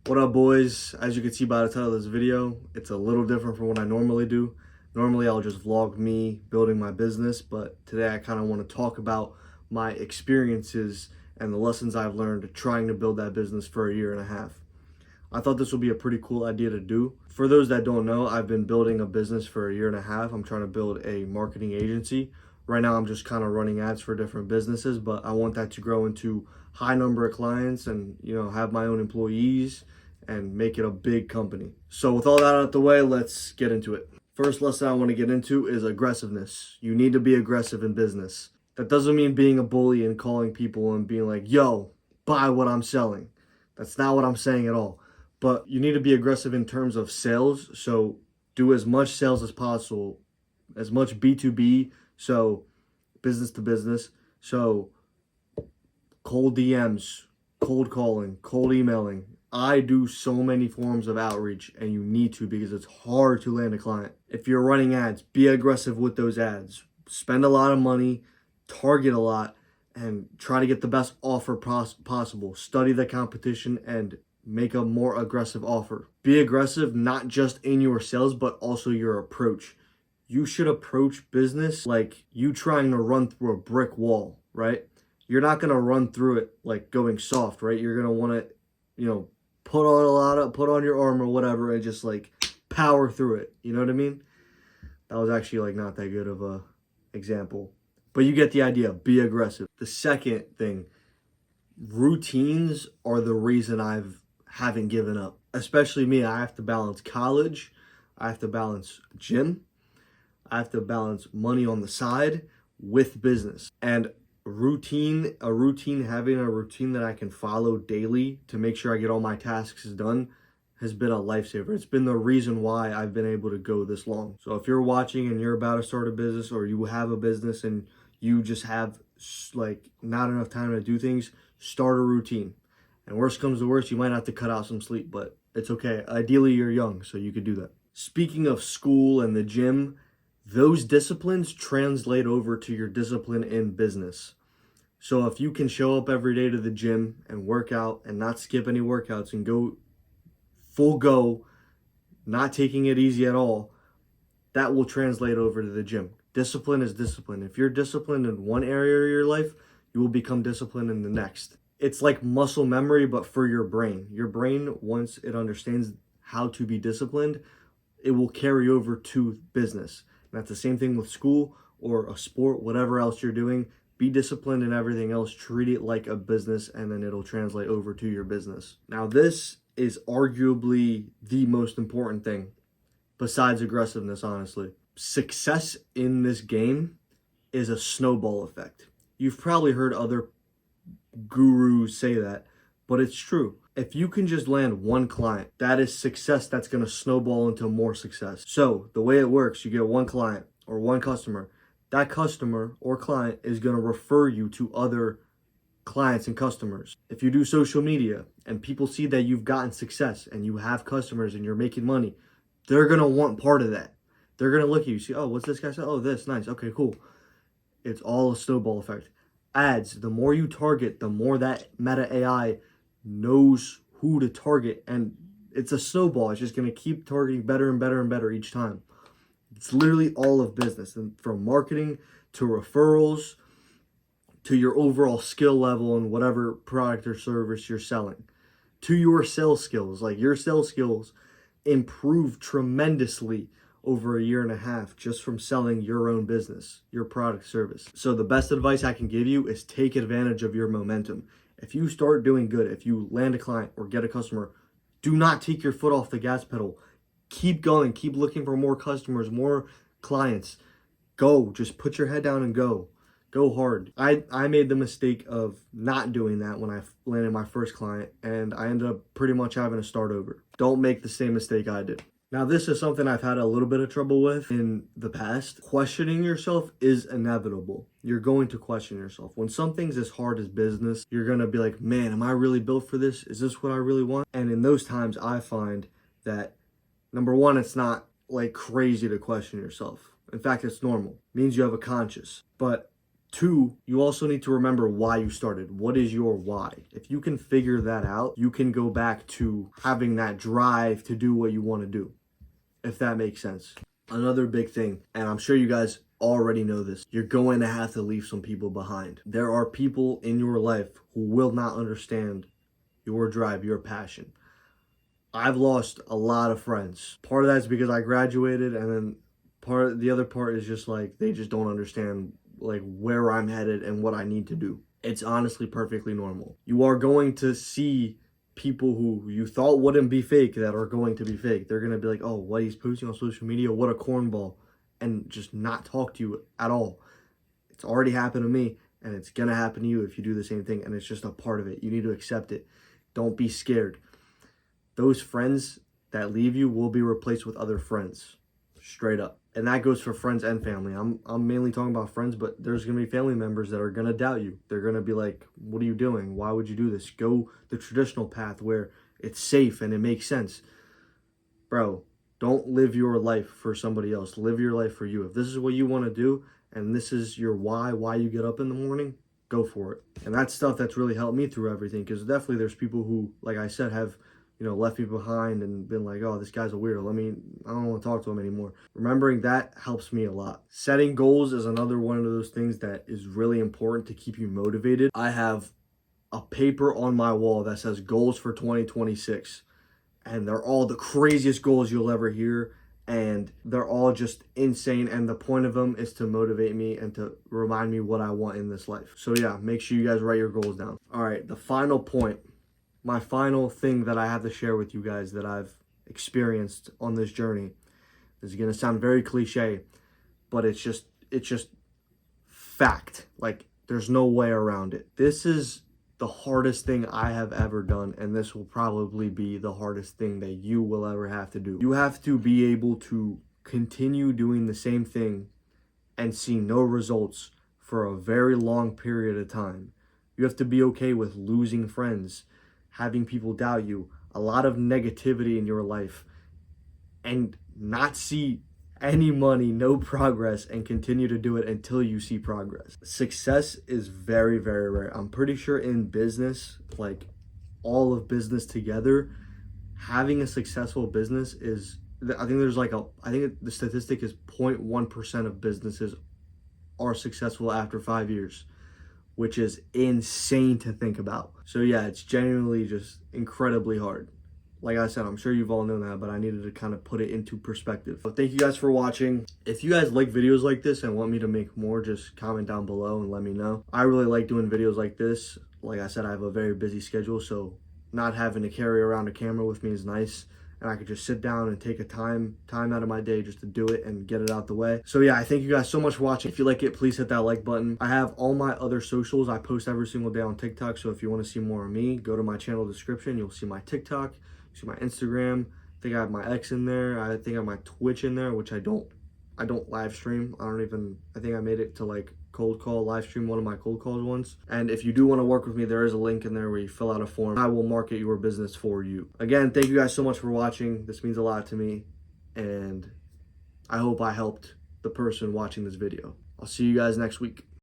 What up, boys? As you can see by the title of this video, it's a little different from what I normally do. Normally, I'll just vlog me building my business, but today I kind of want to talk about my experiences and the lessons I've learned trying to build that business for a year and a half. I thought this would be a pretty cool idea to do. For those that don't know, I've been building a business for a year and a half. I'm trying to build a marketing agency. Right now, I'm just kind of running ads for different businesses, but I want that to grow into high number of clients and, have my own employees and make it a big company. So with all that out of the way, let's get into it. First lesson I want to get into is aggressiveness. You need to be aggressive in business. That doesn't mean being a bully and calling people and being like, yo, buy what I'm selling. That's not what I'm saying at all. But you need to be aggressive in terms of sales. So do as much sales as possible, as much B2B, so business to business. So cold DMs, cold calling, cold emailing. I do so many forms of outreach, and you need to, because it's hard to land a client. If you're running ads, be aggressive with those ads. Spend a lot of money, target a lot, and try to get the best offer possible. Study the competition and make a more aggressive offer. Be aggressive not just in your sales, but also your approach. You should approach business like you trying to run through a brick wall, right? You're not going to run through it like going soft, right? You're going to want to, put on your armor, whatever, and just like power through it. You know what I mean? That was actually like not that good of a example, but you get the idea. Be aggressive. The second thing, routines are the reason haven't given up. Especially me, I have to balance college, I have to balance gym, I have to balance money on the side with business. And having a routine that I can follow daily to make sure I get all my tasks done has been a lifesaver. It's been the reason why I've been able to go this long. So if you're watching and you're about to start a business, or you have a business and you just have like not enough time to do things, start a routine. And worst comes to worst, you might have to cut out some sleep, but it's okay. Ideally, you're young, so you could do that. Speaking of school and the gym, those disciplines translate over to your discipline in business. So if you can show up every day to the gym and work out and not skip any workouts and go full go, not taking it easy at all, that will translate over to the gym. Discipline is discipline. If you're disciplined in one area of your life, you will become disciplined in the next. It's like muscle memory, but for your brain. Your brain, once it understands how to be disciplined, it will carry over to business. And that's the same thing with school or a sport, whatever else you're doing. Be disciplined in everything else. Treat it like a business, and then it'll translate over to your business. Now, this is arguably the most important thing, besides aggressiveness, honestly. Success in this game is a snowball effect. You've probably heard other gurus say that, but it's true. If you can just land one client, that is success that's going to snowball into more success. So the way it works, you get one client or one customer. That customer or client is going to refer you to other clients and customers. If you do social media and people see that you've gotten success and you have customers and you're making money, they're going to want part of that. They're going to look at you, see, oh, what's this guy say? Oh, this, nice. Okay, cool. It's all a snowball effect. Ads, the more you target, the more that Meta AI knows who to target, and it's a snowball. It's just going to keep targeting better and better and better each time. It's literally all of business, and from marketing to referrals to your overall skill level and whatever product or service you're selling, to your sales skills. Like, your sales skills improve tremendously over a year and a half just from selling your own business, your product service. So the best advice I can give you is take advantage of your momentum. If you start doing good, if you land a client or get a customer, do not take your foot off the gas pedal. Keep going, keep looking for more customers, more clients. Go, just put your head down and go. Go hard. I made the mistake of not doing that when I landed my first client, and I ended up pretty much having to start over. Don't make the same mistake I did. Now, this is something I've had a little bit of trouble with in the past. Questioning yourself is inevitable. You're going to question yourself. When something's as hard as business, you're going to be like, man, am I really built for this? Is this what I really want? And in those times, I find that, number one, it's not like crazy to question yourself. In fact, it's normal. It means you have a conscience. But Two, you also need to remember why you started. What is your why? If you can figure that out, you can go back to having that drive to do what you want to do, if that makes sense. Another big thing, and I'm sure you guys already know this, you're going to have to leave some people behind. There are people in your life who will not understand your drive, your passion. I've lost a lot of friends. Part of that is because I graduated, and then the other part is just like they just don't understand like where I'm headed and what I need to do. It's honestly perfectly normal. You are going to see people who you thought wouldn't be fake that are going to be fake. They're going to be like, oh, what he's posting on social media, what a cornball, and just not talk to you at all. It's already happened to me, and it's going to happen to you if you do the same thing, and it's just a part of it. You need to accept it. Don't be scared. Those friends that leave you will be replaced with other friends, straight up. And that goes for friends and family. I'm mainly talking about friends, but there's going to be family members that are going to doubt you. They're going to be like, what are you doing? Why would you do this? Go the traditional path where it's safe and it makes sense. Bro, don't live your life for somebody else. Live your life for you. If this is what you want to do and this is your why you get up in the morning, go for it. And that's stuff that's really helped me through everything, because definitely there's people who, like I said, have left me behind and been like, oh, this guy's a weirdo. I don't want to talk to him anymore. Remembering that helps me a lot. Setting goals is another one of those things that is really important to keep you motivated. I have a paper on my wall that says goals for 2026, and they're all the craziest goals you'll ever hear, and they're all just insane, and the point of them is to motivate me and to remind me what I want in this life. So yeah, make sure you guys write your goals down. All right, the final point. My final thing that I have to share with you guys that I've experienced on this journey. This is going to sound very cliche, but it's just fact. Like, there's no way around it. This is the hardest thing I have ever done, and this will probably be the hardest thing that you will ever have to do. You have to be able to continue doing the same thing and see no results for a very long period of time. You have to be okay with losing friends, having people doubt you, a lot of negativity in your life, and not see any money, no progress, and continue to do it until you see progress. Success is very, very rare. I'm pretty sure in business, like all of business together, having a successful business is, I think the statistic is 0.1% of businesses are successful after 5 years, which is insane to think about. So yeah, it's genuinely just incredibly hard. Like I said, I'm sure you've all known that, but I needed to kind of put it into perspective. So thank you guys for watching. If you guys like videos like this and want me to make more, just comment down below and let me know. I really like doing videos like this. Like I said, I have a very busy schedule, so not having to carry around a camera with me is nice. And I could just sit down and take a time out of my day just to do it and get it out the way. So yeah, I thank you guys so much for watching. If you like it, please hit that like button. I have all my other socials. I post every single day on TikTok. So if you want to see more of me, go to my channel description. You'll see my TikTok, you'll see my Instagram. I think I have my X in there. I think I have my Twitch in there, which I don't live stream. I think I made it to like cold call live stream, one of my cold calls once. And if you do want to work with me, there is a link in there where you fill out a form. I will market your business for you. Again, thank you guys so much for watching. This means a lot to me, and I hope I helped the person watching this video. I'll see you guys next week.